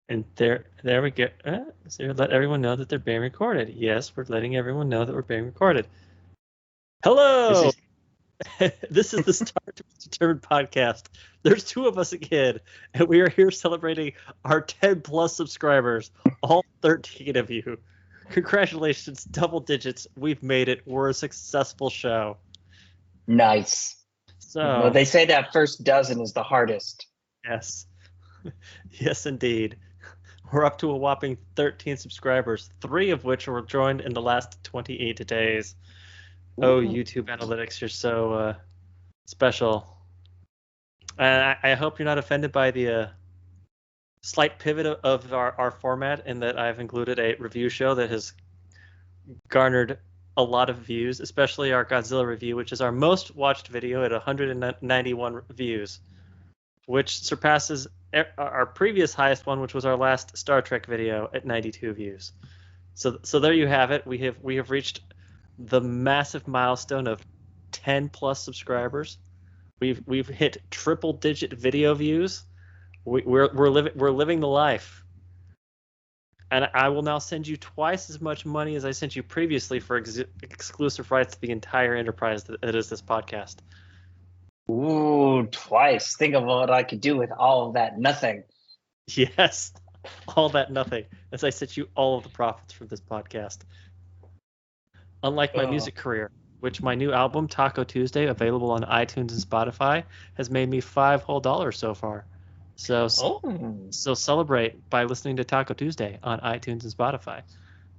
And there we go. So let everyone know that they're being recorded. Yes, we're letting everyone know that we're being recorded. Hello! This is the Star to Be Determined podcast. There's 2 of us again, and we are here celebrating our 10 plus subscribers, all 13 of you. Congratulations, double digits. We've made it. We're a successful show. Nice. So, Well, they say that first dozen is the hardest. yes. Yes, indeed. We're up to a whopping 13 subscribers, 3 of which were joined in the last 28 days. Oh, YouTube analytics, you're so special. And I hope you're not offended by the slight pivot of our format, in that I've included a review show that has garnered a lot of views, especially our Godzilla review, which is our most watched video at 191 views, which surpasses our previous highest one, which was our last Star Trek video at 92 views. So there you have it. We have reached the massive milestone of 10 plus subscribers. We've hit triple digit video views. We're living the life. And I will now send you twice as much money as I sent you previously for exclusive rights to the entire enterprise that is this podcast. Ooh, twice. Think of what I could do with all of that nothing. Yes, all that nothing, as I sent you all of the profits from this podcast. Unlike my music career, which my new album, Taco Tuesday, available on iTunes and Spotify, has made me $5 whole so far. So celebrate by listening to Taco Tuesday on iTunes and Spotify.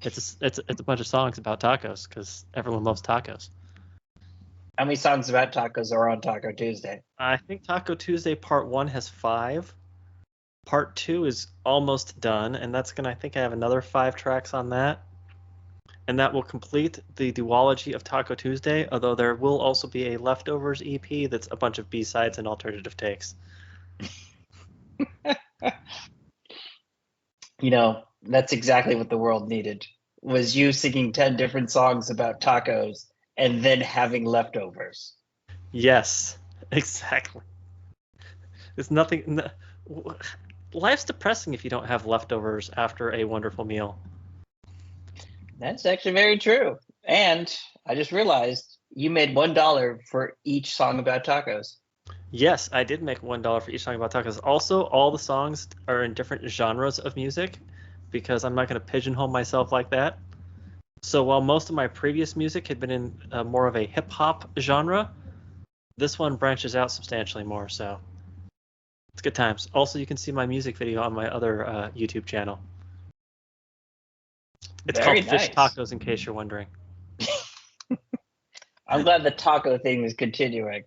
It's a bunch of songs about tacos because everyone loves tacos. How many songs about tacos are on Taco Tuesday? I think Taco Tuesday Part 1 has 5. Part 2 is almost done, and that's I think I have another 5 tracks on that. And that will complete the duology of Taco Tuesday, although there will also be a Leftovers EP that's a bunch of B-sides and alternative takes. You know, that's exactly what the world needed, was you singing 10 different songs about tacos and then having leftovers. Yes, exactly. There's nothing... Life's depressing if you don't have leftovers after a wonderful meal. That's actually very true. And I just realized you made $1 for each song about tacos. Yes, I did make $1 for each song about tacos. Also, all the songs are in different genres of music, because I'm not going to pigeonhole myself like that. So while most of my previous music had been in more of a hip-hop genre, this one branches out substantially more, so it's good times. Also, you can see my music video on my other YouTube channel. It's Very called Fish nice. Tacos, in case you're wondering. I'm glad the taco thing is continuing.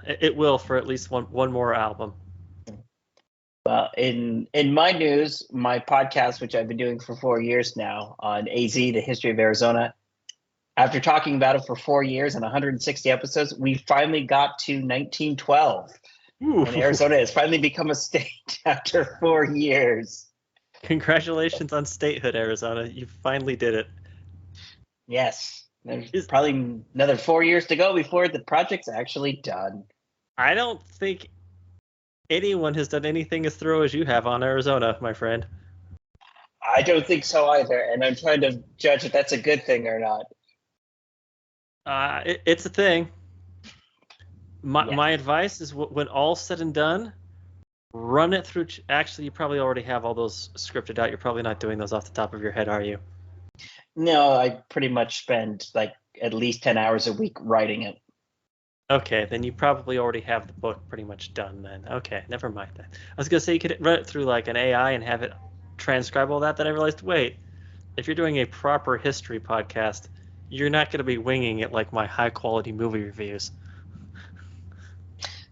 It will for at least one more album. Well, in my news, my podcast, which I've been doing for 4 years now on AZ, the history of Arizona, after talking about it for 4 years and 160 episodes, we finally got to 1912. Ooh. And Arizona has finally become a state after 4 years. Congratulations on statehood, Arizona. You finally did it. Yes. There's probably another 4 years to go before the project's actually done. I don't think anyone has done anything as thorough as you have on Arizona, my friend. I don't think so either, and I'm trying to judge if that's a good thing or not. It's a thing. My advice is, when all's said and done, run it through. Actually, you probably already have all those scripted out. You're probably not doing those off the top of your head, are you? No, I pretty much spend like at least 10 hours a week writing it. Okay, then you probably already have the book pretty much done then. Okay, never mind that. I was going to say you could run it through like an AI and have it transcribe all that. Then I realized, wait, if you're doing a proper history podcast, you're not going to be winging it like my high-quality movie reviews.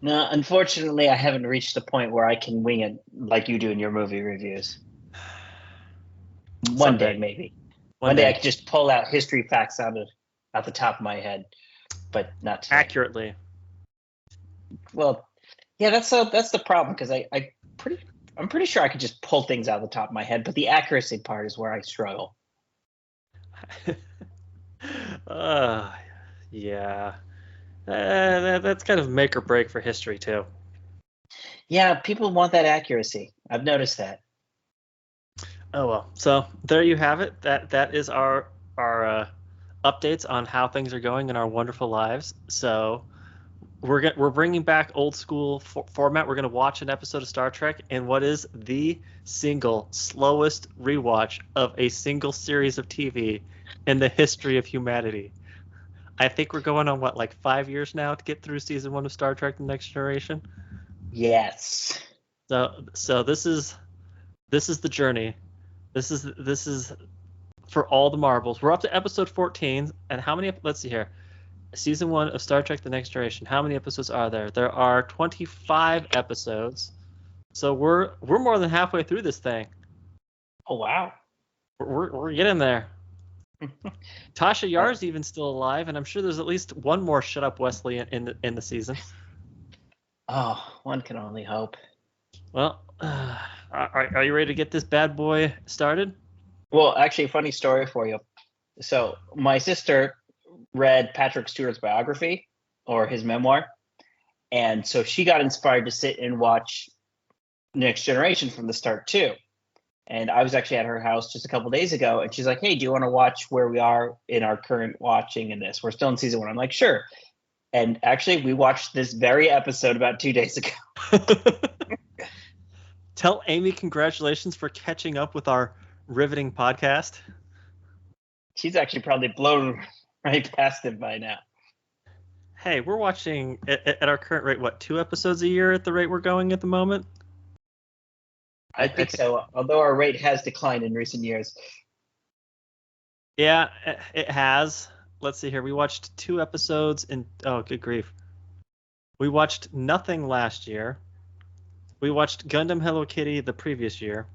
No, unfortunately, I haven't reached the point where I can wing it like you do in your movie reviews. One day, maybe. One day I could just pull out history facts out the top of my head, but not today. Accurately. Well, yeah, that's the problem, because I'm pretty sure I could just pull things out of the top of my head, but the accuracy part is where I struggle. Yeah. That's kind of make or break for history too. Yeah, people want that accuracy. I've noticed that. Oh well. So there you have it. That is our updates on how things are going in our wonderful lives. So we're bringing back old school format. We're gonna watch an episode of Star Trek in what is the single slowest rewatch of a single series of TV in the history of humanity. I think we're going on what, like 5 years now to get through season one of Star Trek: The Next Generation. Yes. So this is the journey. This is for all the marbles. We're up to episode 14, and how many? Let's see here. Season one of Star Trek: The Next Generation. How many episodes are there? There are 25 episodes. So we're more than halfway through this thing. Oh wow. We're getting there. Tasha Yar's even still alive, and I'm sure there's at least one more Shut Up Wesley in the season. Oh, one can only hope. Well, are you ready to get this bad boy started? Well, actually, funny story for you. So my sister read Patrick Stewart's biography or his memoir, and so she got inspired to sit and watch Next Generation from the start too. And I was actually at her house just a couple days ago, and she's like, "Hey, do you want to watch where we are in our current watching in this? We're still in season one." I'm like, "Sure." And actually, we watched this very episode about 2 days ago. Tell Amy congratulations for catching up with our riveting podcast. She's actually probably blown right past it by now. Hey, we're watching at our current rate, what, 2 episodes a year at the rate we're going at the moment? I think so, although our rate has declined in recent years. Yeah, it has. Let's see here. We watched 2 episodes in. Oh, good grief. We watched nothing last year. We watched Gundam Hello Kitty the previous year.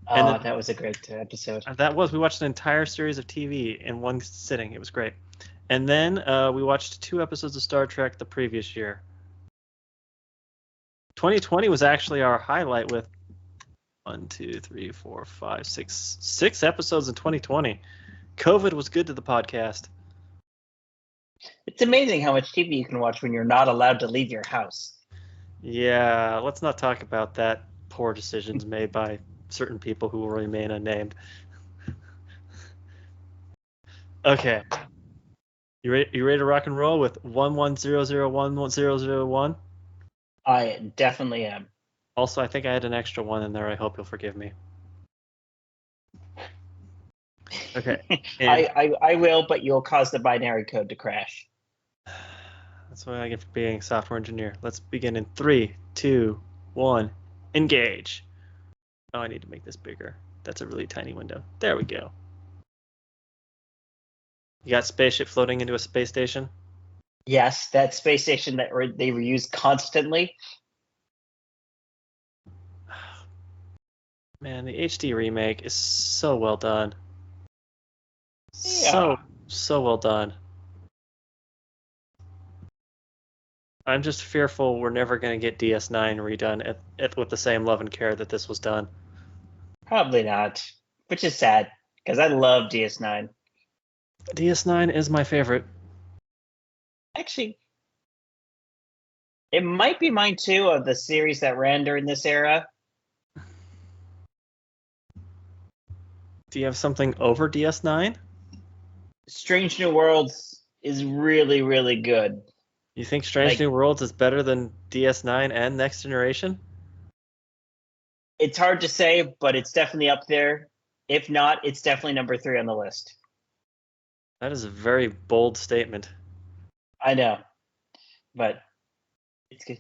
Oh, that was a great episode. We watched an entire series of TV in one sitting. It was great. And then we watched 2 episodes of Star Trek the previous year. 2020 was actually our highlight with 1, 2, 3, 4, 5, 6 episodes in 2020. COVID was good to the podcast. It's amazing how much TV you can watch when you're not allowed to leave your house. Yeah, let's not talk about that. Poor decisions made by certain people who will remain unnamed. Okay. You ready to rock and roll with 1100111001? I definitely am. Also, I think I had an extra one in there. I hope you'll forgive me. Okay. I will, but you'll cause the binary code to crash. That's what I get for being a software engineer. Let's begin in 3, 2, 1. Engage. Oh, I need to make this bigger. That's a really tiny window. There we go. You got spaceship floating into a space station? Yes, that space station that they reuse constantly. Man, the HD remake is so well done. Yeah. So well done. I'm just fearful we're never going to get DS9 redone with the same love and care that this was done. Probably not, which is sad because I love DS9. DS9 is my favorite. Actually, it might be mine too of the series that ran during this era. Do you have something over DS9? Strange New Worlds is really, really good. You think Strange New Worlds is better than DS9 and Next Generation? It's hard to say, but it's definitely up there. If not, it's definitely number 3 on the list. That is a very bold statement. I know, but it's good.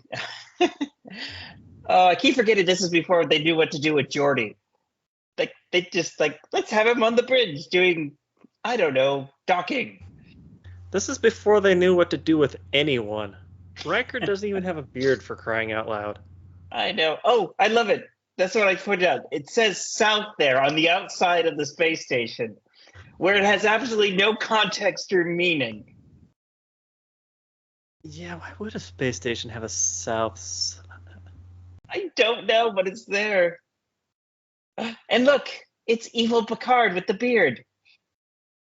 Oh, I keep forgetting this is before they knew what to do with Geordi. Like they just let's have him on the bridge doing, I don't know, docking. This is before they knew what to do with anyone. Riker doesn't even have a beard, for crying out loud. I know. Oh, I love it. That's what I pointed out. It says south there on the outside of the space station, where it has absolutely no context or meaning. Yeah, why would a space station have a south? I don't know, but it's there. And look, it's evil Picard with the beard.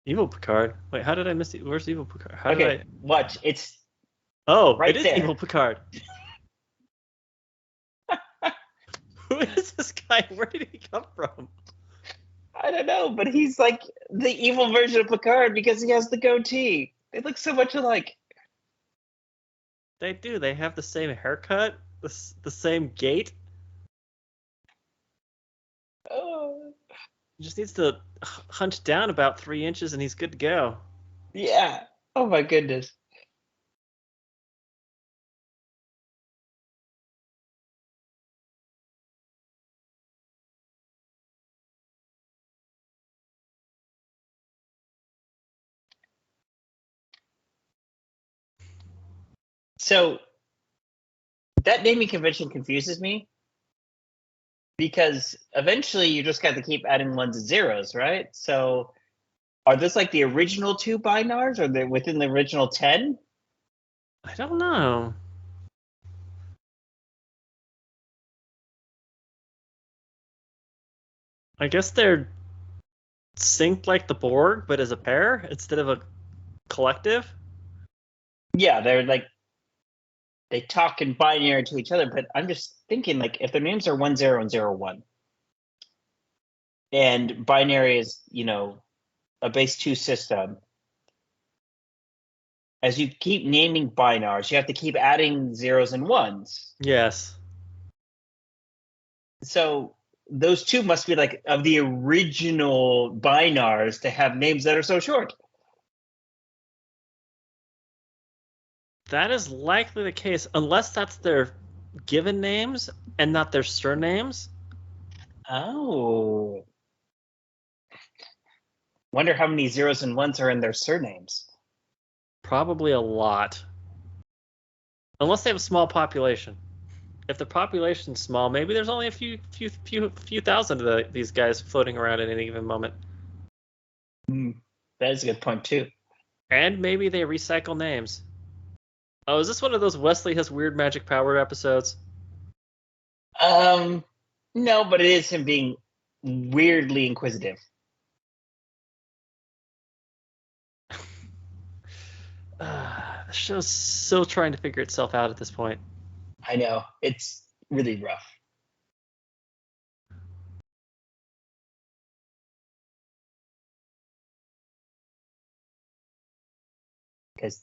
Evil Picard? Wait, how did I miss it? Where's Evil Picard? Watch. It's right. It is there. Evil Picard. Who is this guy? Where did he come from? I don't know, but he's like the evil version of Picard because he has the goatee. They look so much alike. They do. They have the same haircut, the same gait. Oh, He just needs to hunch down about 3 inches and he's good to go. yeah. Oh my goodness. So that naming convention confuses me because eventually you just got to keep adding ones and zeros, right? So are this like the original 2 binars or they within the original 10? I don't know. I guess they're synced like the Borg, but as a pair instead of a collective. Yeah, they're like they talk in binary to each other, but I'm just thinking like if their names are 10 and 01 and binary is, a base 2 system, as you keep naming binars, you have to keep adding zeros and ones. Yes. So those 2 must be like of the original binars to have names that are so short. That is likely the case, unless that's their given names and not their surnames. Oh. Wonder how many zeros and ones are in their surnames. Probably a lot. Unless they have a small population. If the population's small, maybe there's only a few thousand of these guys floating around at any given moment. That is a good point too. And maybe they recycle names. Oh, is this one of those Wesley has weird magic power episodes? No, but it is him being weirdly inquisitive. The show's still trying to figure itself out at this point. I know. It's really rough. Because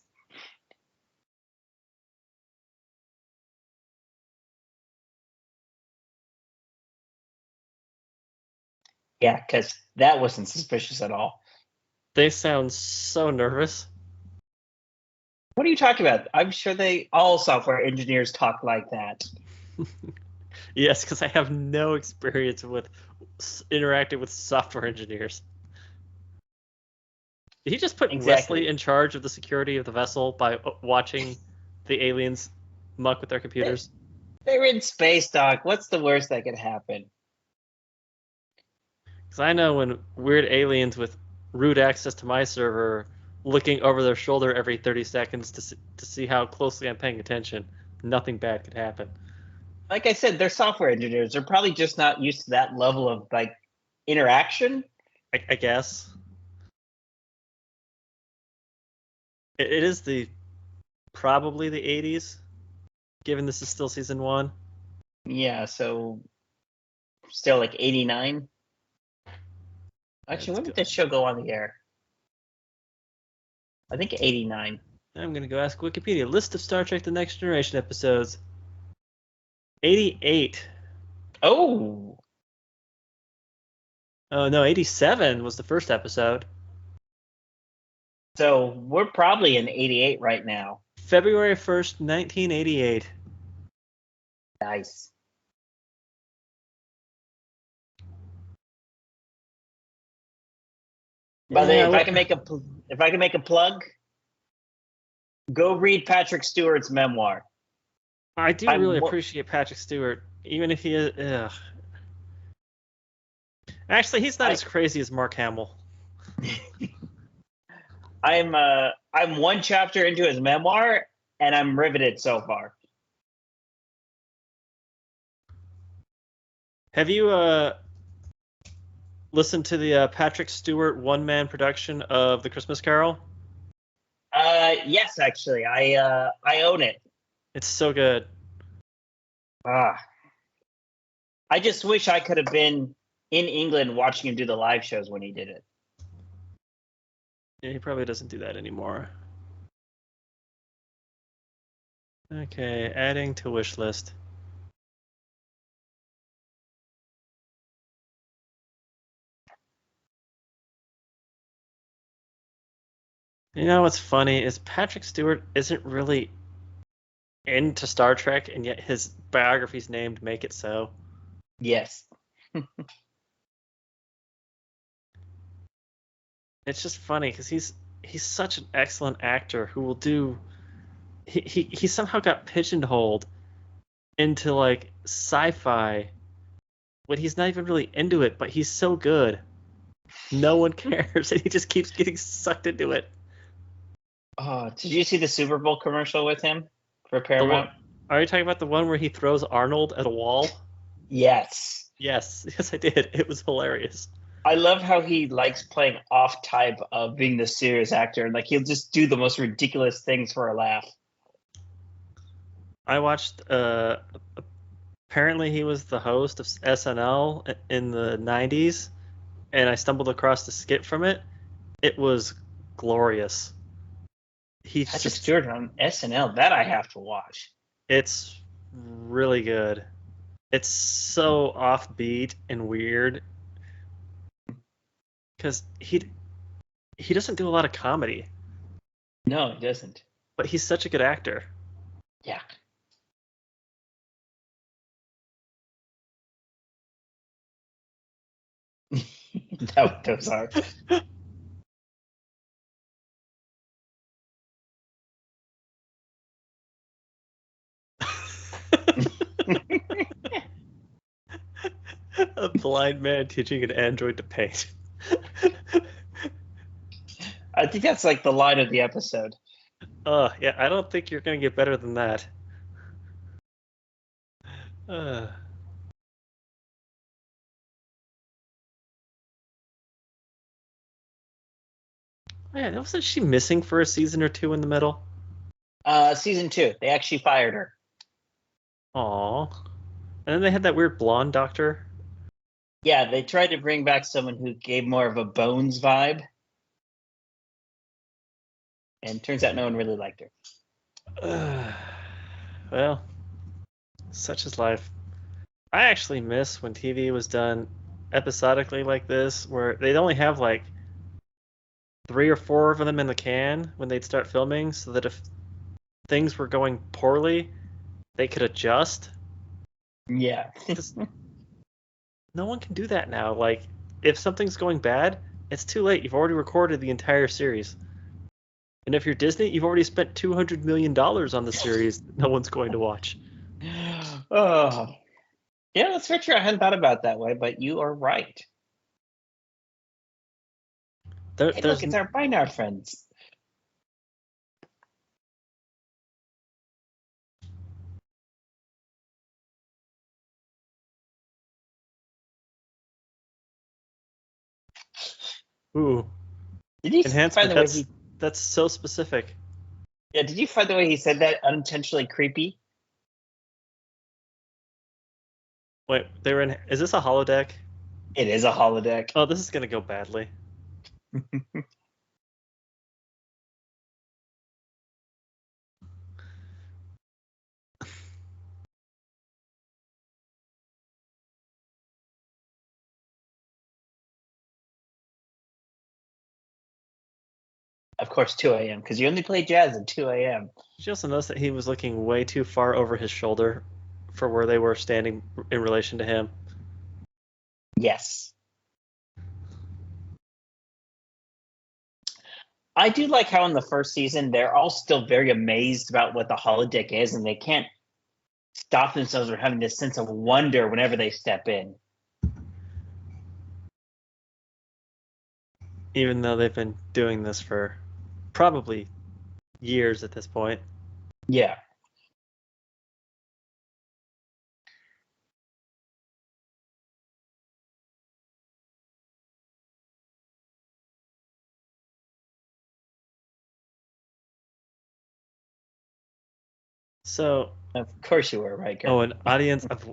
that wasn't suspicious at all. They sound so nervous. What are you talking about? I'm sure all software engineers talk like that. Yes, because I have no experience with interacting with software engineers. Did he just put Exactly. Wesley in charge of the security of the vessel by watching the aliens muck with their computers? They're in space, Doc. What's the worst that could happen? Because I know when weird aliens with root access to my server looking over their shoulder every 30 seconds to see how closely I'm paying attention, nothing bad could happen. Like I said, they're software engineers. They're probably just not used to that level of like interaction. I guess. It is probably the 80s, given this is still season 1. Yeah, so still like 89. Actually, when did this show go on the air? I think 89. I'm going to go ask Wikipedia. List of Star Trek The Next Generation episodes. 88. Oh. Oh, no, 87 was the first episode. So we're probably in 88 right now. February 1st, 1988. Nice. By the way, if I can make a plug, go read Patrick Stewart's memoir. I do really appreciate Patrick Stewart, even if he is. Ugh. Actually, he's not as crazy as Mark Hamill. I'm one chapter into his memoir, and I'm riveted so far. Have you listened to the Patrick Stewart one-man production of The Christmas Carol? Yes, actually, I own it. It's so good. I just wish I could have been in England watching him do the live shows when he did it. Yeah, he probably doesn't do that anymore. Okay, adding to wish list. You know what's funny is Patrick Stewart isn't really into Star Trek, and yet his biography's named Make It So. Yes. It's just funny because he's such an excellent actor who will do. He somehow got pigeonholed into like sci-fi when he's not even really into it, but he's so good. No one cares, and he just keeps getting sucked into it. Oh, did you see the Super Bowl commercial with him for The one, Paramount? are you talking about the one where he throws Arnold at a wall? Yes. Yes, yes, I did. It was hilarious. I love how he likes playing off type of being the serious actor. And like he'll just do the most ridiculous things for a laugh. I watched. Apparently, he was the host of SNL in the '90s, and I stumbled across the skit from it. It was glorious. He's Patrick just. Stewart on SNL, that I have to watch. It's really good. It's so offbeat and weird because he doesn't do a lot of comedy, No, it doesn't. but he's such a good actor. Yeah. Those are. A blind man teaching an android to paint. I think that's like the line of the episode. Oh, yeah, I don't think you're going to get better than that. Uh, yeah, wasn't she missing for a season or two in the middle? Season 2, they actually fired her. Aw. And then they had that weird blonde doctor. Yeah, they tried to bring back someone who gave more of a Bones vibe. And turns out no one really liked her. Well, such is life. I actually miss when TV was done episodically like this, where they'd only have like 3 or 4 of them in the can when they'd start filming, so that if things were going poorly, they could adjust. Yeah. No one can do that now. Like, if something's going bad, it's too late. You've already recorded the entire series. And if you're Disney, you've already spent $200 million on the series that no one's going to watch. Oh. Yeah, that's very true. I hadn't thought about it that way, but you are right. Hey, look, it's our Binar friends. Ooh. Did you find Enhancement, the way that's so specific. Yeah, did you find the way he said that unintentionally creepy? Wait, they were in. Is this a holodeck? It is a holodeck. Oh, this is gonna go badly. Of course, 2 a.m. because you only play jazz at 2 a.m. Did you also notice that he was looking way too far over his shoulder for where they were standing in relation to him? Yes. I do like how in the first season they're all still very amazed about what the holodeck is, and they can't stop themselves from having this sense of wonder whenever they step in. Even though they've been doing this for probably years at this point. Yeah. So, Of course you were, right, an audience of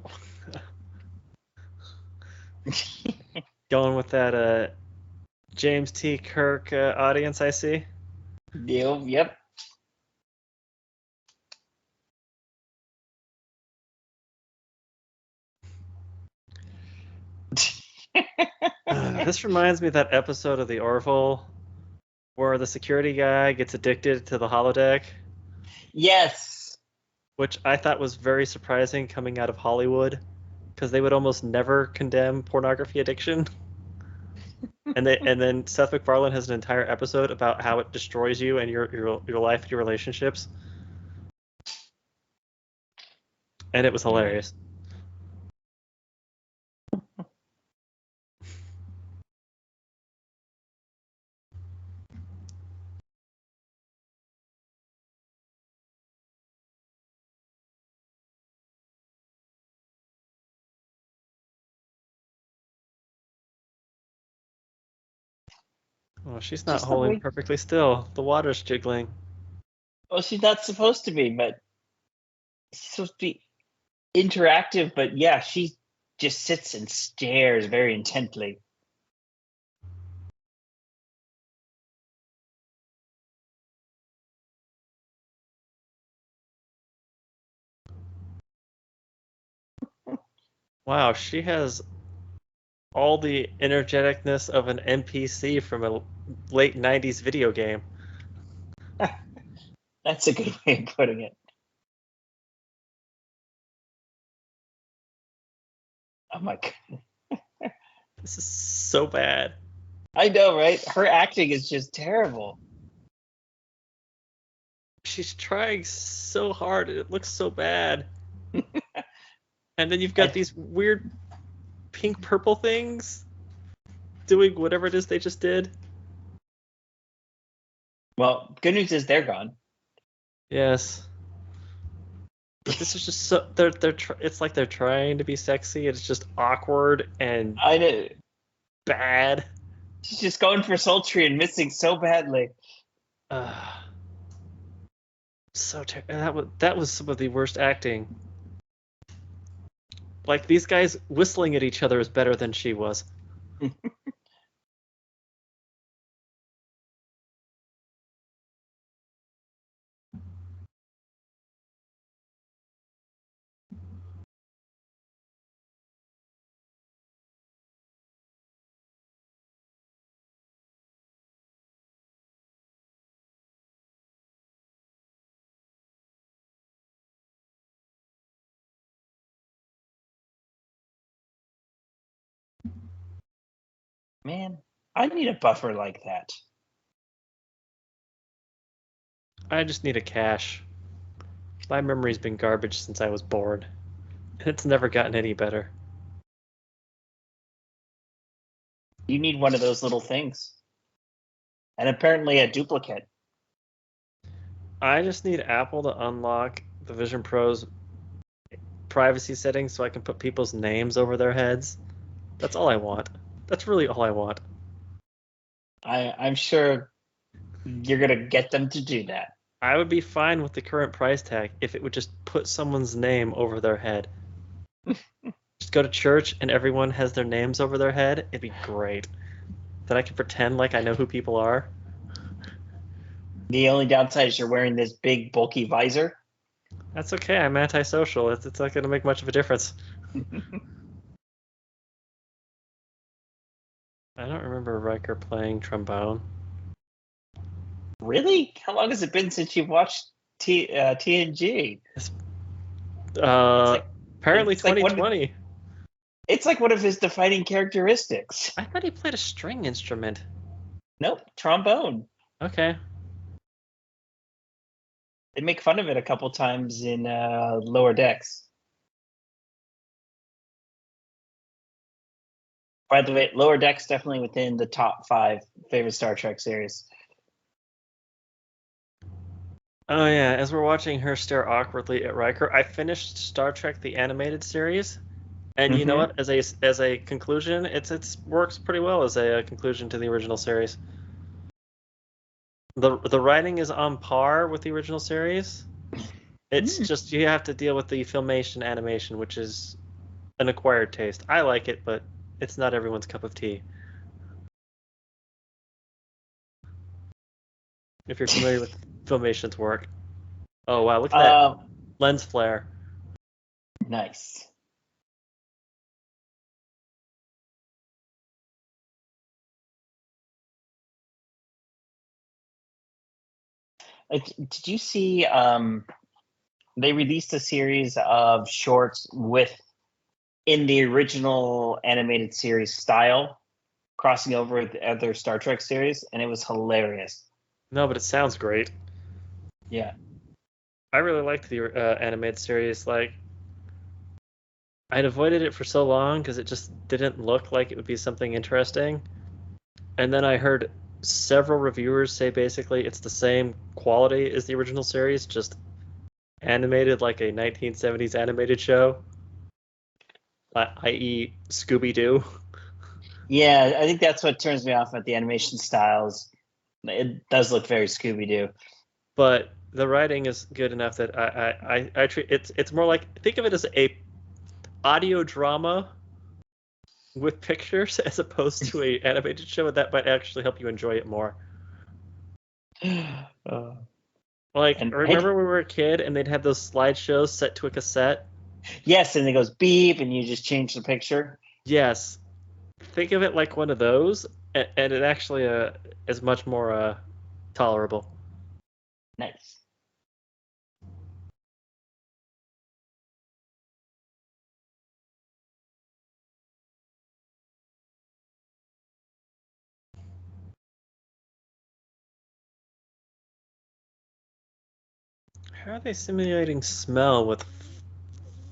Going with that James T. Kirk audience, I see. Yep. This reminds me of that episode of The Orville where the security guy gets addicted to the holodeck, Yes. which I thought was very surprising coming out of Hollywood, because they would almost never condemn pornography addiction. And then Seth MacFarlane has an entire episode about how it destroys you and your life and your relationships, and it was hilarious. Oh, she's not Just the holding way. perfectly still. The water's jiggling. Well, she's not supposed to be, but she's supposed to be interactive. But yeah, she just sits and stares very intently. Wow, she has all the energeticness of an NPC from a late 90s video game. That's a good way of putting it. Oh my god. This is so bad. I know, right? Her acting is just terrible. She's trying so hard, and it looks so bad. And then you've got these weird pink purple things doing whatever it is they just did. Well, good news is they're gone. Yes. But this is just so it's like they're trying to be sexy. It's just awkward and I know. bad. She's just going for sultry and missing so badly. That was some of the worst acting. Like, these guys whistling at each other is better than she was. Man, I need a buffer like that. I just need a cache. My memory's been garbage since I was born, and it's never gotten any better. You need one of those little things. And apparently a duplicate. I just need Apple to unlock the Vision Pro's privacy settings so I can put people's names over their heads. That's all I want. That's really all I want. I'm sure you're going to get them to do that. I would be fine with the current price tag if it would just put someone's name over their head. Just go to church and everyone has their names over their head. It'd be great. Then I can pretend like I know who people are. The only downside is you're wearing this big, bulky visor. That's okay. I'm antisocial. It's not going to make much of a difference. I don't remember Riker playing trombone. Really? How long has it been since you've watched TNG? Apparently 2020. It's like one of his defining characteristics. I thought he played a string instrument. Nope, trombone. Okay. They make fun of it a couple times in Lower Decks. By the way, Lower Decks definitely within the top 5 favorite Star Trek series. Oh yeah, as we're watching her stare awkwardly at Riker, I finished Star Trek the animated series, and you know what? As a conclusion, it's works pretty well as a conclusion to the original series. The writing is on par with the original series. It's just you have to deal with the filmation animation, which is an acquired taste. I like it, but it's not everyone's cup of tea. If you're familiar with Filmation's work. Oh wow, look at that lens flare. Nice. Did you see they released a series of shorts with in the original animated series style crossing over with the other Star Trek series, and it was hilarious. No, but it sounds great. Yeah. I really liked the animated series. Like, I'd avoided it for so long because it just didn't look like it would be something interesting. And then I heard several reviewers say basically it's the same quality as the original series, just animated like a 1970s animated show, i.e., Scooby Doo. Yeah, I think that's what turns me off at the animation styles. It does look very Scooby Doo. But the writing is good enough that I treat it's more like think of it as a audio drama with pictures as opposed to a animated show, and that might actually help you enjoy it more. Like, And remember when we were a kid and they'd have those slideshows set to a cassette? yes, and it goes beep, and you just change the picture. Yes. Think of it like one of those, and it actually is much more tolerable. Nice. How are they simulating smell with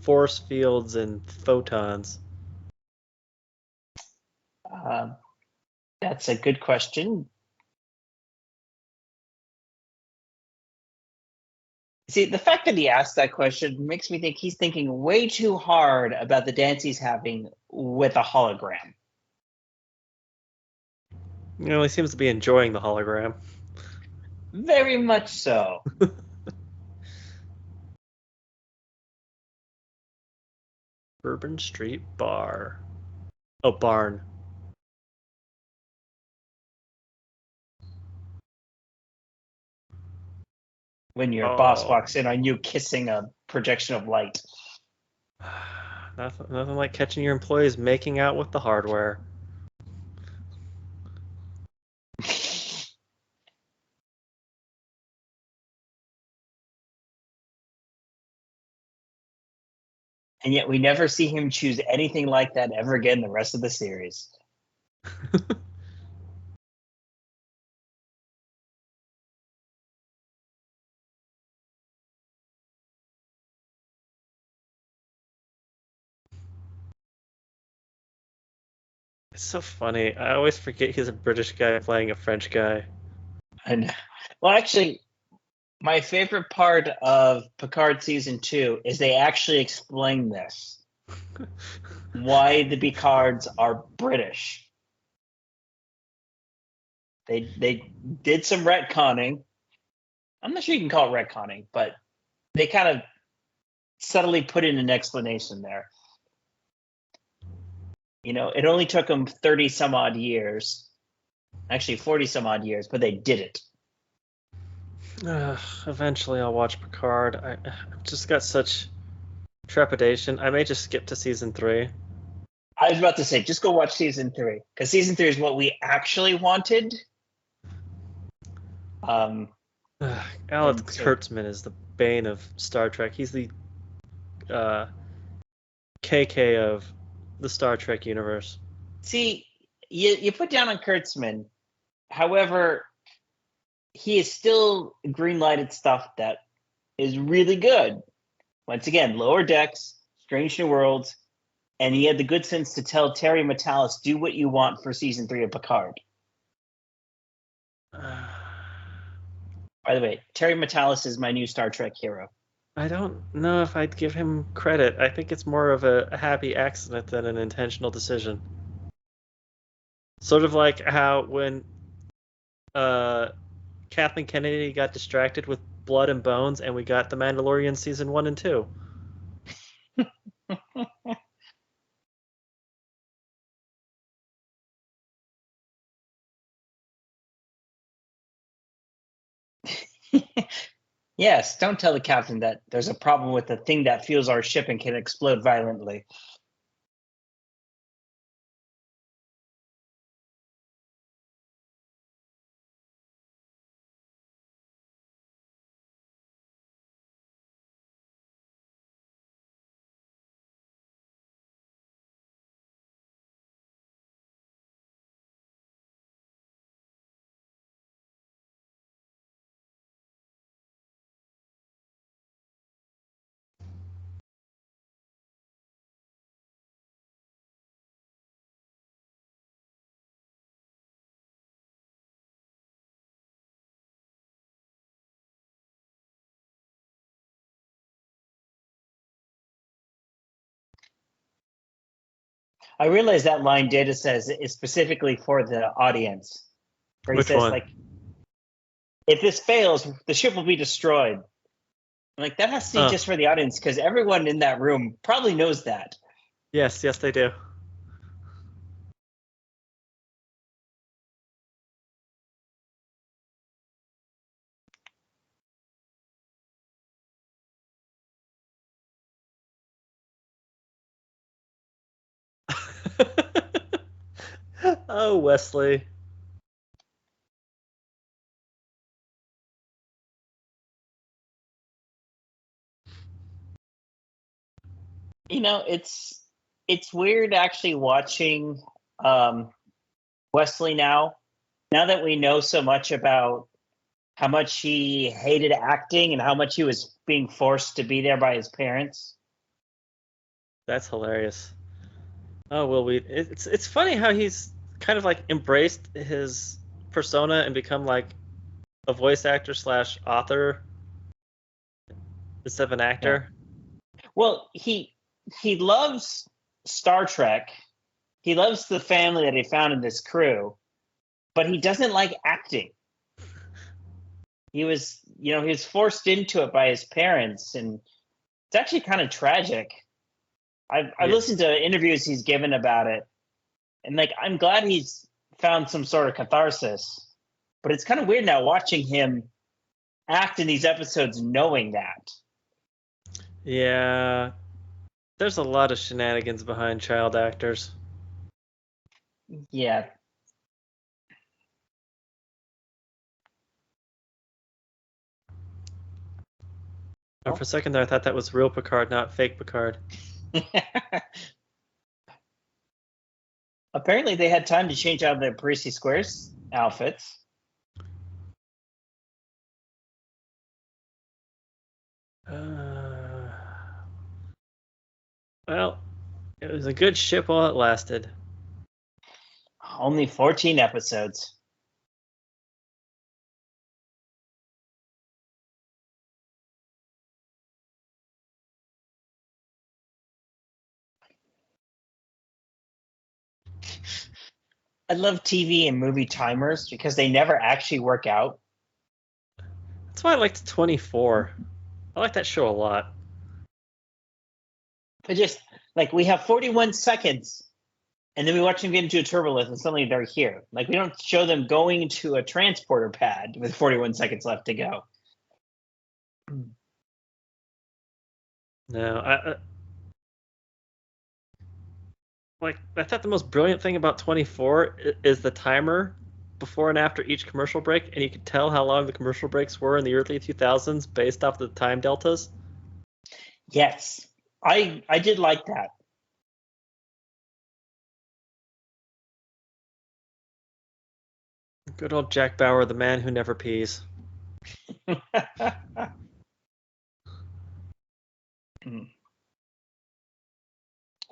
force fields and photons? That's a good question. See, the fact that he asked that question makes me think he's thinking way too hard about the dance he's having with a hologram. You know, he seems to be enjoying the hologram. Very much so. Bourbon Street Bar. Oh, barn. When your boss Oh. walks in on you kissing a projection of light. Nothing like catching your employees making out with the hardware. And yet we never see him choose anything like that ever again the rest of the series. It's so funny. I always forget he's a British guy playing a French guy. And well, actually, my favorite part of Picard season 2 is they actually explain this. Why the Picards are British. They did some retconning. I'm not sure you can call it retconning, but they kind of subtly put in an explanation there. You know, it only took them 30 some odd years, actually 40 some odd years, but they did it. Eventually, I'll watch Picard. I've just got such trepidation. I may just skip to season 3. I was about to say, just go watch season 3, because season 3 is what we actually wanted. Alex Kurtzman is the bane of Star Trek. He's the KK of the Star Trek universe. See, you put down on Kurtzman. However, he is still green-lighted stuff that is really good. Once again, Lower Decks, Strange New Worlds, and he had the good sense to tell Terry Matalas, do what you want for season 3 of Picard. By the way, Terry Matalas is my new Star Trek hero. I don't know if I'd give him credit. I think it's more of a happy accident than an intentional decision. Sort of like how when Kathleen Kennedy got distracted with Blood and Bones and we got The Mandalorian season 1 and 2. Yes, don't tell the captain that there's a problem with the thing that fuels our ship and can explode violently. I realize that line Data says is specifically for the audience, where he Which says, one? like, if this fails, the ship will be destroyed. Like, that has to be Oh, just for the audience, because everyone in that room probably knows that. yes, they do. Oh, Wesley. You know, it's weird actually watching um, Wesley now. Now that we know so much about how much he hated acting and how much he was being forced to be there by his parents. That's hilarious. Oh, well, it's funny how he's kind of like embraced his persona and become like a voice actor slash author instead of an Yeah. actor. Well, he loves Star Trek. He loves the family that he found in this crew, but he doesn't like acting. He was forced into it by his parents, and it's actually kind of tragic. I've Yeah, listened to interviews he's given about it, and like I'm glad he's found some sort of catharsis. But it's kind of weird now watching him act in these episodes knowing that. yeah. There's a lot of shenanigans behind child actors. Yeah. Oh, for a second there, I thought that was real Picard, not fake Picard. Apparently, they had time to change out their Parisi Squares outfits. Uh, well, it was a good ship while it lasted. Only 14 episodes. I love TV and movie timers because they never actually work out. That's why I liked 24. I like that show a lot. But just like we have 41 seconds and then we watch them get into a turbulence and suddenly they're here. Like we don't show them going to a transporter pad with 41 seconds left to go. No, I thought the most brilliant thing about 24 is the timer before and after each commercial break, and you could tell how long the commercial breaks were in the early 2000s based off the time deltas. Yes, I did like that. Good old Jack Bauer, the man who never pees.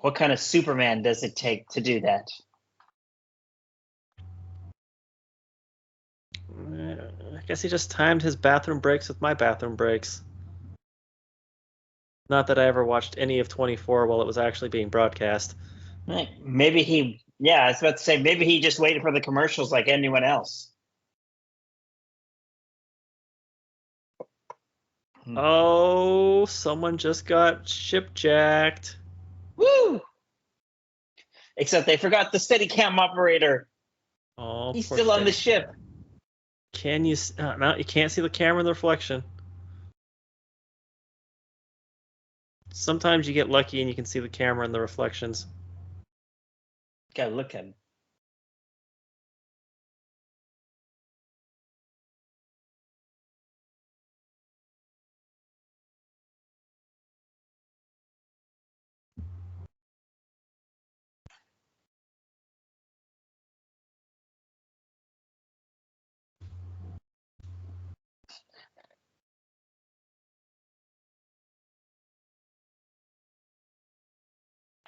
What kind of Superman does it take to do that? I guess he just timed his bathroom breaks with my bathroom breaks. Not that I ever watched any of 24 while it was actually being broadcast. Maybe yeah, I was about to say, maybe he just waited for the commercials like anyone else. Oh, someone just got shipjacked. Woo! Except they forgot the Steadicam operator. Oh, He's poor still on the Steady. ship. Can you? No, you can't see the camera in the reflection. Sometimes you get lucky and you can see the camera in the reflections. Gotta look at him.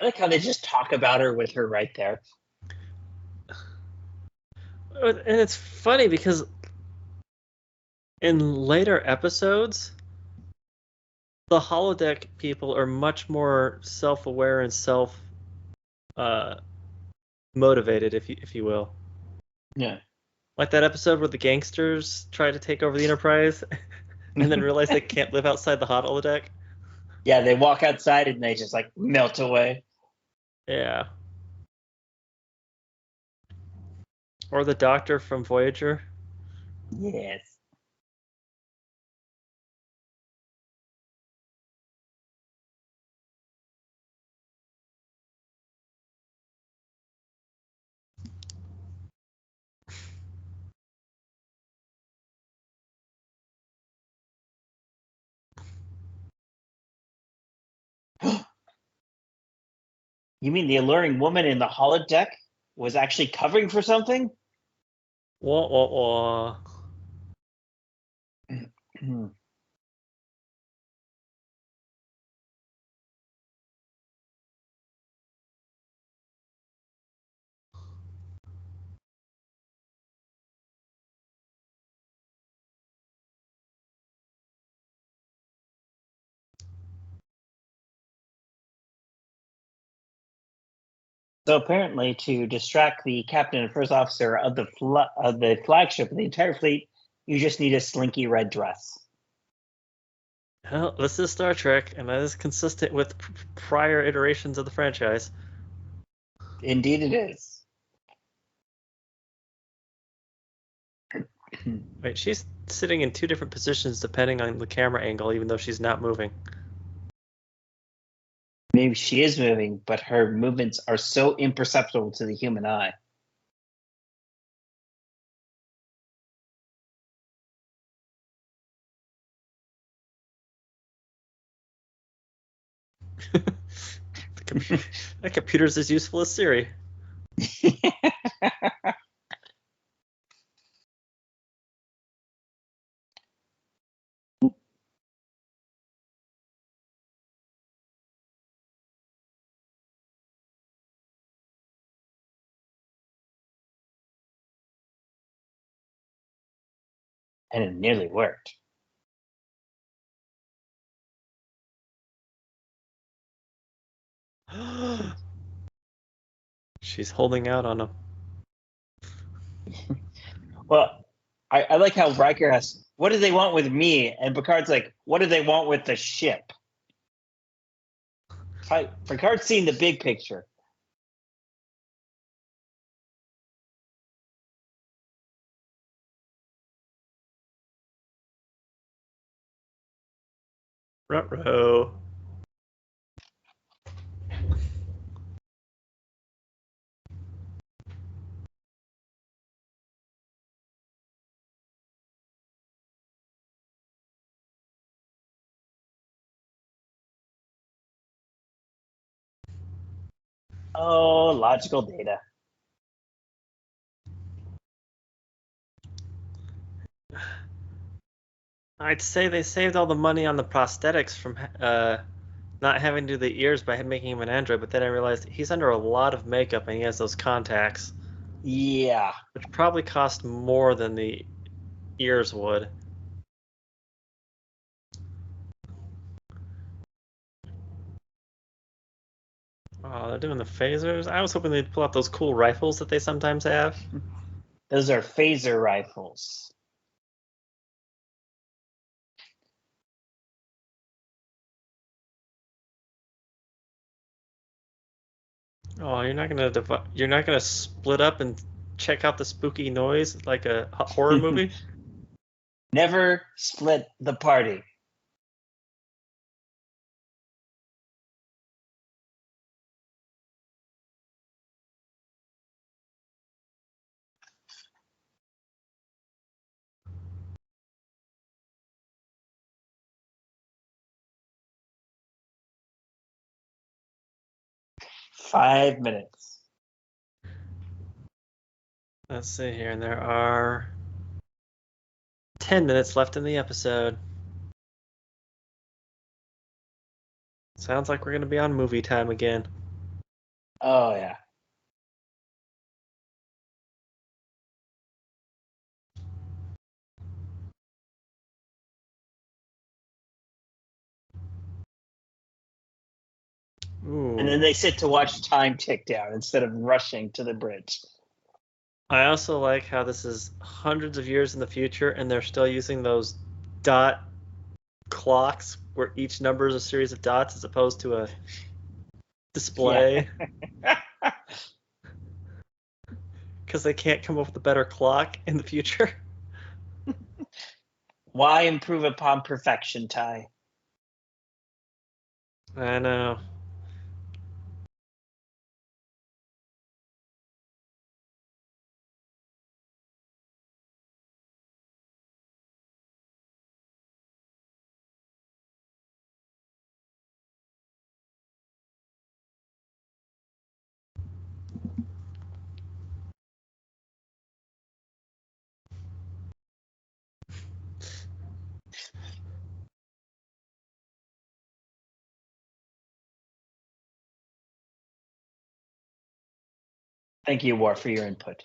I like how they just talk about her with her right there. And it's funny because in later episodes, the holodeck people are much more self-aware and self uh, motivated, if you will. Yeah. Like that episode where the gangsters try to take over the Enterprise and then realize they can't live outside the holodeck. Yeah, they walk outside and they just like melt away. Yeah. Or the doctor from Voyager. Yes. You mean the alluring woman in the holodeck was actually covering for something? Wah, wah, wah. So apparently, to distract the captain and first officer of the flagship of the entire fleet, you just need a slinky red dress. Well, this is Star Trek, and that is consistent with prior iterations of the franchise. Indeed, it is. Wait, she's sitting in two different positions depending on the camera angle, even though she's not moving. Maybe she is moving, but her movements are so imperceptible to the human eye. That computer's as useful as Siri. And it nearly worked. She's holding out on him. Well, I like how Riker asks, "What do they want with me?" And Picard's like, "What do they want with the ship?" Picard's seeing the big picture. Ruh-roh. Oh, logical data. I'd say they saved all the money on the prosthetics from not having to do the ears by making him an android, but then I realized he's under a lot of makeup and he has those contacts, Yeah. which probably cost more than the ears would. Oh, they're doing the phasers. I was hoping they'd pull out those cool rifles that they sometimes have. Those are phaser rifles. Oh, you're not gonna split up and check out the spooky noise like a horror movie? Never split the party. Five minutes. Let's see here, and there are 10 minutes left in the episode. Sounds like we're going to be on movie time again. Oh, yeah. Ooh. And then they sit to watch time tick down instead of rushing to the bridge. I also like how this is hundreds of years in the future and they're still using those dot clocks where each number is a series of dots as opposed to a display. Because they can't come up with a better clock in the future. Why improve upon perfection, Ty? I know. Thank you, War, for your input.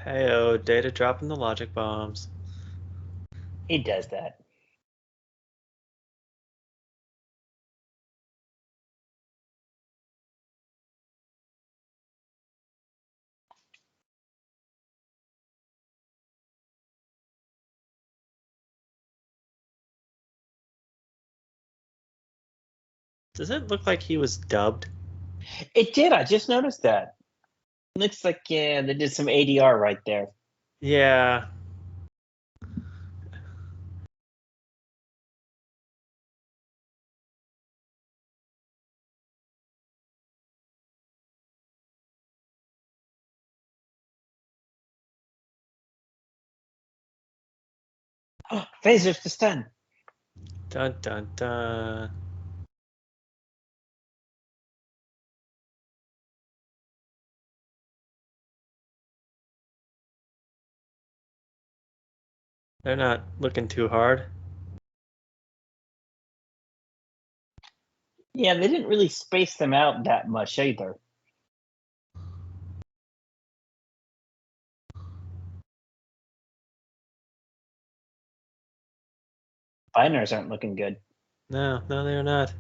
Hey-oh, Data dropping the logic bombs. He does that. Does it look like he was dubbed? It did. I just noticed that. Looks like they did some ADR right there. Yeah. Phasers to stun. Dun dun dun. They're not looking too hard. Yeah, they didn't really space them out that much either. Biners aren't looking good. No, they're not.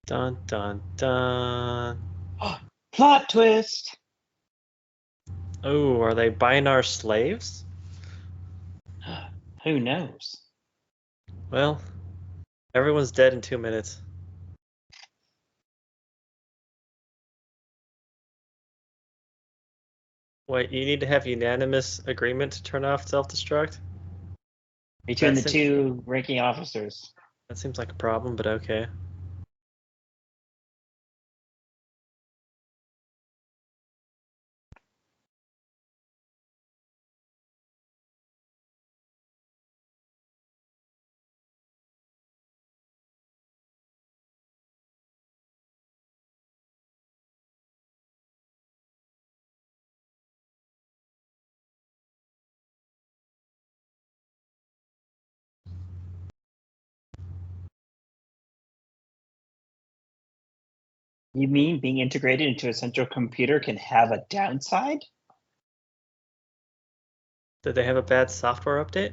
Dun dun dun. Plot twist. Oh, are they Binar slaves? Who knows? Well, everyone's dead in 2 minutes. Wait, you need to have unanimous agreement to turn off self-destruct? Between the That two ranking officers. seems like a problem, but okay. You mean being integrated into a central computer can have a downside? Did they have a bad software update?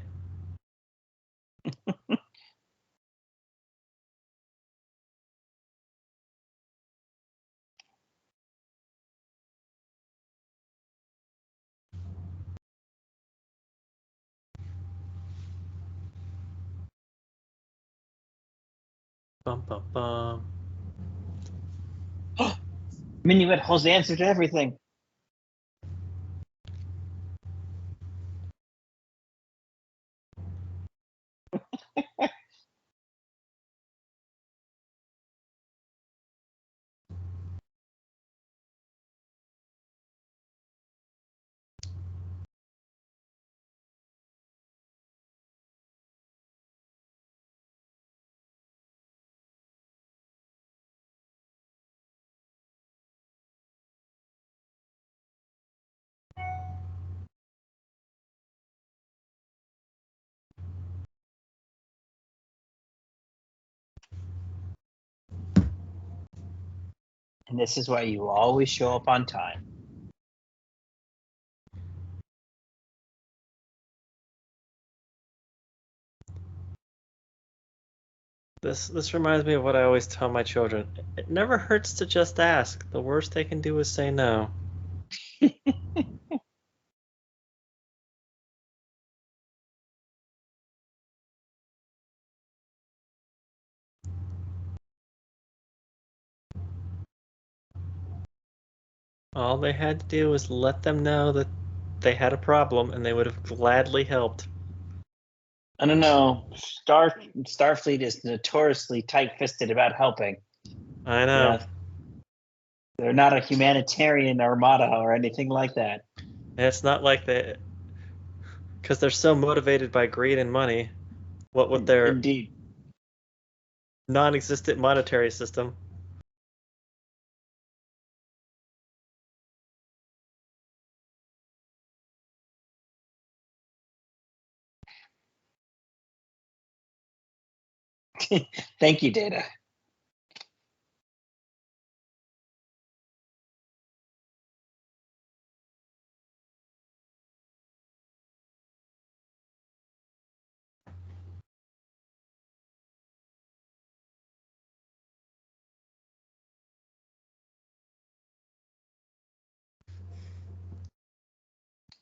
Bum bum bum. Minuet holds the answer to everything. And this is why you always show up on time. This reminds me of what I always tell my children. It never hurts to just ask. The worst they can do is say no. All they had to do was let them know that they had a problem and they would have gladly helped. I don't know. Starfleet is notoriously tight-fisted about helping. I know. Yeah, they're not a humanitarian armada or anything like that. And it's not like they, because they're so motivated by greed and money, what with their Indeed. non-existent monetary system. Thank you, Data.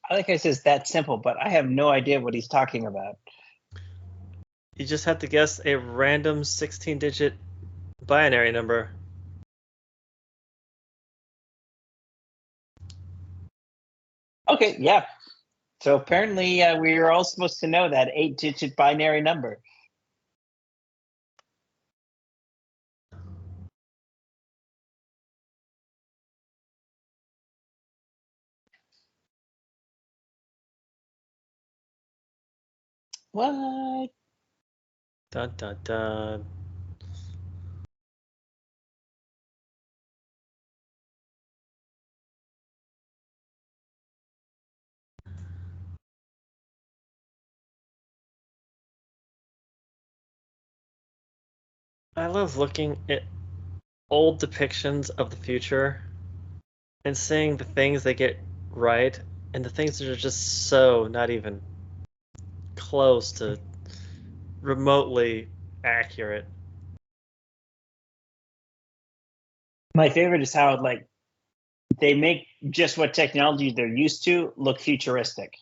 I like I says that simple, but I have no idea what he's talking about. You just have to guess a random 16-digit binary number. Okay, yeah. So apparently we are all supposed to know that 8-digit binary number. What? Dun dun dun. I love looking at old depictions of the future and seeing the things they get right and the things that are just so not even close to remotely accurate. My favorite is how like they make just what technology they're used to look futuristic.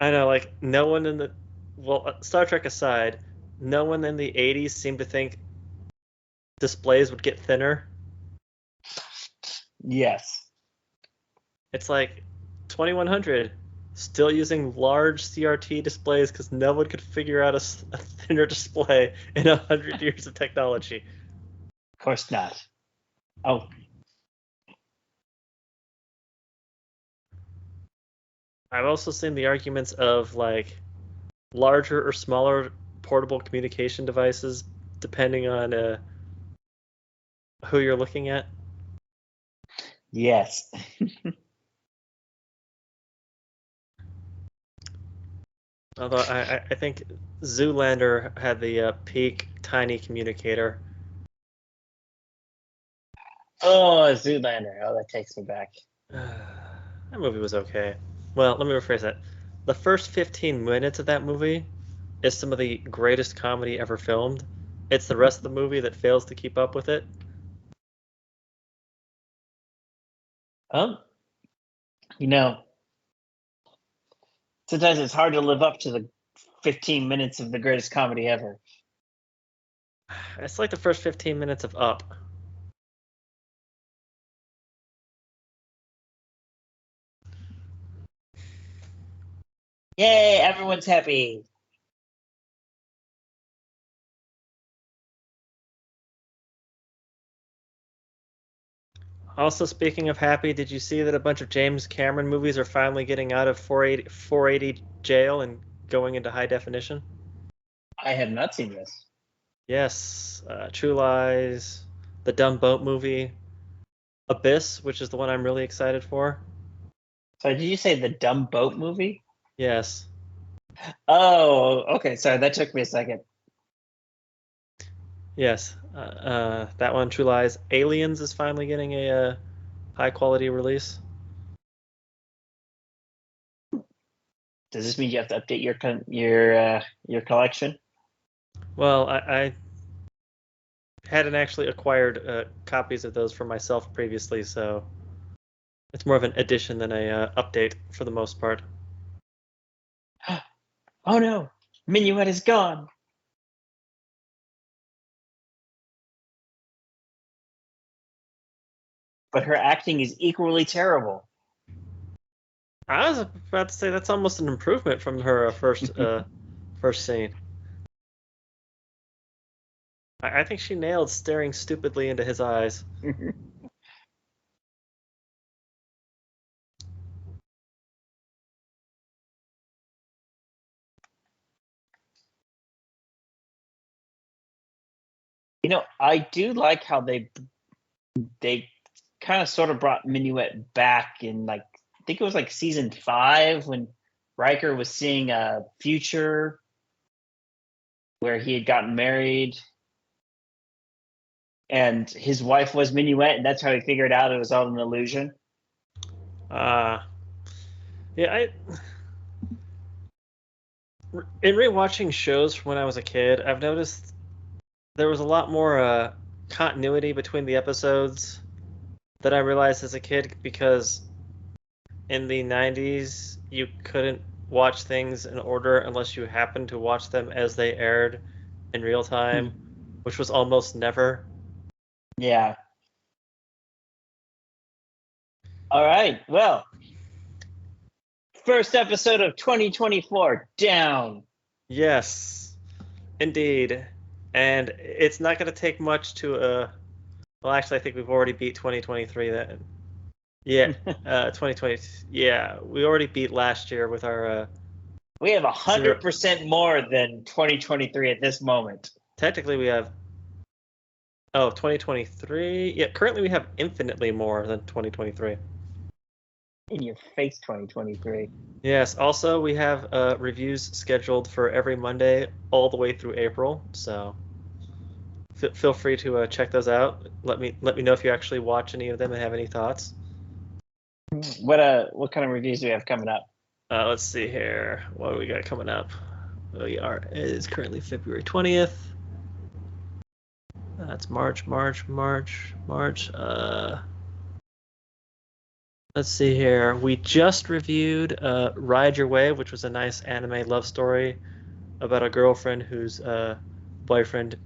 I know, like, no one in the, well, Star Trek aside, no one in the 80s seemed to think displays would get thinner. Yes. It's like 2100, still using large CRT displays because no one could figure out a thinner display in 100 years of technology. Of course not. Oh, I've also seen the arguments of like larger or smaller portable communication devices, depending on who you're looking at. yes. Although I think Zoolander had the peak tiny communicator. Oh, Zoolander. Oh, that takes me back. That movie was okay. Well, let me rephrase that. The first 15 minutes of that movie is some of the greatest comedy ever filmed. It's the rest of the movie that fails to keep up with it. Oh, you know, sometimes it's hard to live up to the 15 minutes of the greatest comedy ever. It's like the first 15 minutes of Up. Yay, everyone's happy. Also, speaking of happy, did you see that a bunch of James Cameron movies are finally getting out of 480 jail and going into high definition? I have not seen this. Yes, True Lies, the Dumb Boat movie, Abyss, which is the one I'm really excited for. So did you say the Dumb Boat movie? Yes. Oh, okay. Sorry, that took me a second. Yes, that one, True Lies. Aliens is finally getting a high quality release. Does this mean you have to update your collection? Well, I hadn't actually acquired copies of those for myself previously, so it's more of an addition than a update for the most part. Oh no, Minuet is gone. But her acting is equally terrible. I was about to say that's almost an improvement from her first scene. I think she nailed staring stupidly into his eyes. I do like how they kind of sort of brought Minuet back in, like, I think it was like season 5 when Riker was seeing a future where he had gotten married and his wife was Minuet, and that's how he figured out it was all an illusion. Uh yeah, in rewatching shows from when I was a kid, I've noticed there was a lot more continuity between the episodes than I realized as a kid because in the 90s you couldn't watch things in order unless you happened to watch them as they aired in real time, Hmm. which was almost never. Yeah. All right. Well, first episode of 2024 down. Yes, indeed. And it's not going to take much to well, actually I think we've already beat 2023 then. Yeah, 2020. Yeah, we already beat last year with our We have zero. 100% more than 2023 at this moment. Technically, we have 2023. Yeah, currently we have infinitely more than 2023. In your face, 2023. Yes. Also, we have reviews scheduled for every Monday all the way through April. So feel free to check those out. Let me know if you actually watch any of them and have any thoughts. What kind of reviews do we have coming up? Let's see here. What do we got coming up? It is currently February 20th. That's March, March, March, March. Let's see here. We just reviewed Ride Your Way, which was a nice anime love story about a girlfriend whose boyfriend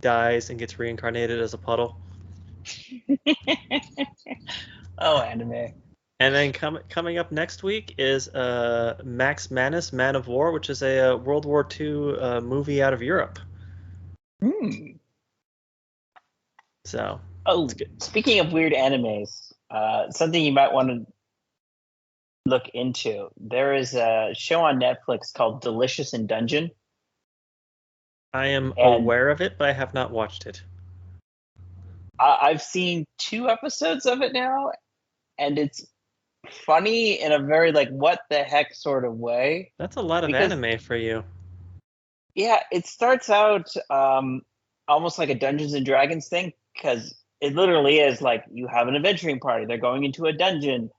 dies and gets reincarnated as a puddle. Oh, anime. And then coming up next week is Max Manus, Man of War, which is a World War II movie out of Europe. Hmm. So Oh, it's good. speaking of weird animes, something you might want to look into. There is a show on Netflix called Delicious in Dungeon, I am and aware of it, but I have not watched it. I've seen 2 episodes of it now, and it's funny in a very like what the heck sort of way. That's a lot of Because anime for you. yeah, it starts out almost like a Dungeons and Dragons thing because it literally is like you have an adventuring party. They're going into a dungeon.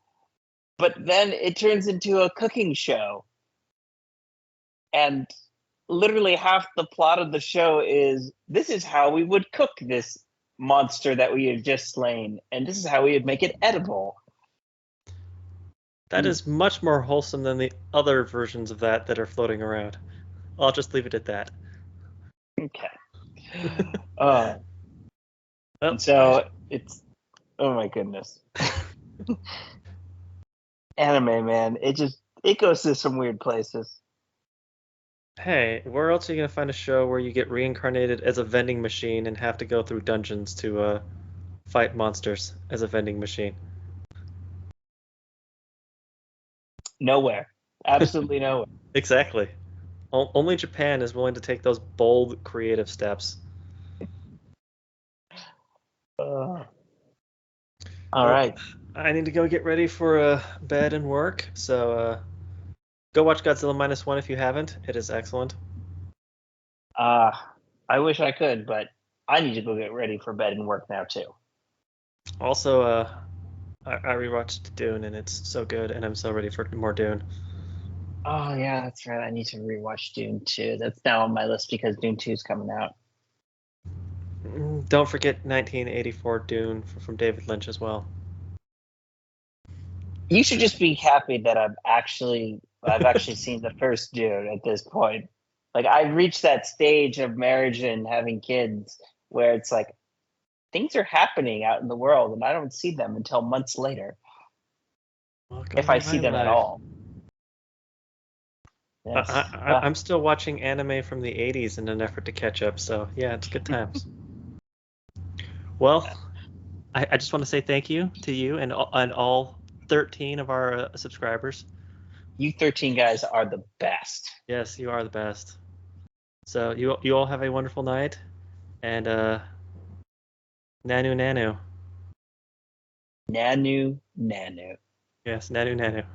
But then it turns into a cooking show. And literally half the plot of the show is this is how we would cook this monster that we have just slain, and this is how we would make it edible. That is much more wholesome than the other versions of that are floating around. I'll just leave it at that. Okay. Well, so it's, oh my goodness. Anime, man, it goes to some weird places. Hey, where else are you gonna find a show where you get reincarnated as a vending machine and have to go through dungeons to fight monsters as a vending machine? Nowhere. Absolutely nowhere. Exactly. Only Japan is willing to take those bold, creative steps. All Well, right. I need to go get ready for bed and work, so go watch Godzilla -1 if you haven't. It is excellent. I wish I could, but I need to go get ready for bed and work now too. Also, I rewatched Dune and it's so good, and I'm so ready for more Dune. Oh yeah, that's right. I need to rewatch Dune 2. That's now on my list because Dune 2 is coming out. Don't forget 1984 Dune from David Lynch as well. You should just be happy that I've actually seen the first Dune at this point. Like I've reached that stage of marriage and having kids where it's like things are happening out in the world and I don't see them until months later. Welcome If to I my see them at life. all. Yes. I'm still watching anime from the 80s in an effort to catch up, so yeah, it's good times. Well, I just want to say thank you to you and all 13 of our subscribers. You 13 guys are the best. Yes, you are the best. So you all have a wonderful night, and nanu nanu. Nanu. Yes, nanu nanu.